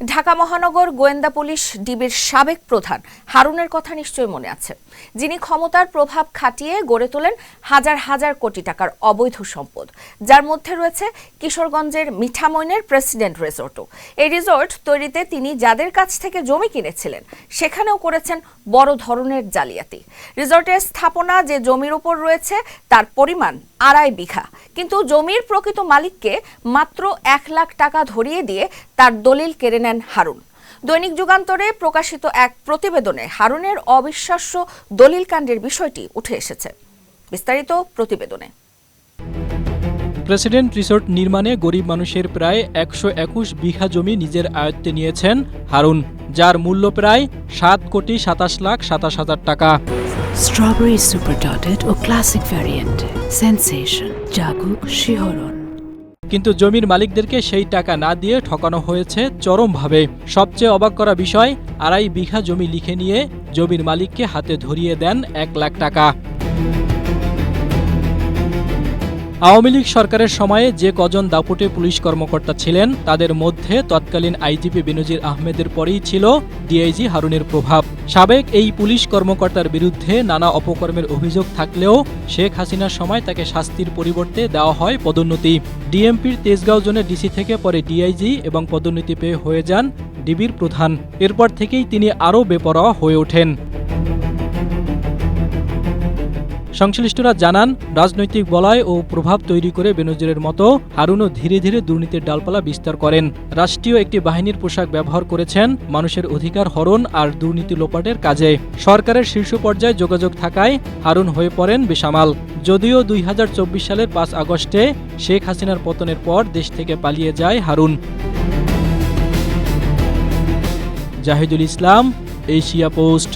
ঢাকা মহানগর গোয়েন্দা পুলিশ ডিবির সাবেক প্রধান হারুনের কথা নিশ্চয়ই মনে আছে, যিনি ক্ষমতার প্রভাব খাটিয়ে গড়ে তোলেন হাজার হাজার কোটি টাকার অবৈধ সম্পদ, যার মধ্যে রয়েছে কিশোরগঞ্জের মিঠামইনের প্রেসিডেন্ট রিসোর্টও। এই রিসোর্ট তৈরিতে তিনি যাদের কাছ থেকে জমি কিনেছিলেন সেখানেও করেছেন বড় ধরনের জালিয়াতি। রিসোর্টের স্থাপনা যে জমির উপর রয়েছে তার পরিমাণ 2.5 বিঘা, কিন্তু জমির প্রকৃত মালিককে মাত্র 1 লাখ টাকা ধরিয়ে দিয়ে তার দলিল কেড়ে নেন হারুন। দৈনিক যুগান্তরে প্রকাশিত এক প্রতিবেদনে হারুনের অবিশ্বাস্য দলিল কাণ্ডের বিষয়টি উঠে এসেছে। বিস্তারিত প্রতিবেদনে। প্রেসিডেন্ট রিসোর্ট নির্মাণে গরিব মানুষের প্রায় 121 বিঘা জমি নিজের আয়ত্তে নিয়েছেন হারুন, যার মূল্য প্রায় 7,27,27,000 টাকা। স্ট্রবেরি সুপার ডটেড ও ক্লাসিক ভ্যারিয়েন্ট সেন্সেশন জাগুক শিহরণ। কিন্তু জমির মালিকদেরকে সেই টাকা না দিয়ে ঠকানো হয়েছে চরমভাবে। সবচেয়ে অবাক করা বিষয়, 2.5 বিঘা জমি লিখে নিয়ে জমির মালিককে হাতে ধরিয়ে দেন 1 লাখ টাকা। আওয়ামী লীগ সরকারের সময়ে যে কজন দাপুটে পুলিশ কর্মকর্তা ছিলেন তাদের মধ্যে তৎকালীন আইজিপি বেনজির আহমেদের পরেই ছিল ডিআইজি হারুনের প্রভাব। সাবেক এই পুলিশ কর্মকর্তার বিরুদ্ধে নানা অপকর্মের অভিযোগ থাকলেও শেখ হাসিনার সময় তাকে শাস্তির পরিবর্তে দেওয়া হয় পদোন্নতি। ডিএমপির তেজগাঁও জোনের ডিসি থেকে পরে ডিআইজি এবং পদোন্নতি পেয়ে হয়ে যান ডিবির প্রধান। এরপর থেকেই তিনি আরও বেপরোয়া হয়ে ওঠেন। সংশ্লিষ্টরা জানান, রাজনৈতিক বলয় ও প্রভাব তৈরি করে বেনজিরের মতো হারুনও ধীরে ধীরে দুর্নীতির ডালপালা বিস্তার করেন। রাষ্ট্রীয় একটি বাহিনীর পোশাক ব্যবহার করেছেন মানুষের অধিকার হরণ আর দুর্নীতি লোপাটের কাজে। সরকারের শীর্ষ পর্যায়ে যোগাযোগ থাকায় হারুন হয়ে পড়েন বেসামাল। যদিও 2024 সালের 5 আগস্টে শেখ হাসিনার পতনের পর দেশ থেকে পালিয়ে যায় হারুন। জাহিদুল ইসলাম, এশিয়া পোস্ট।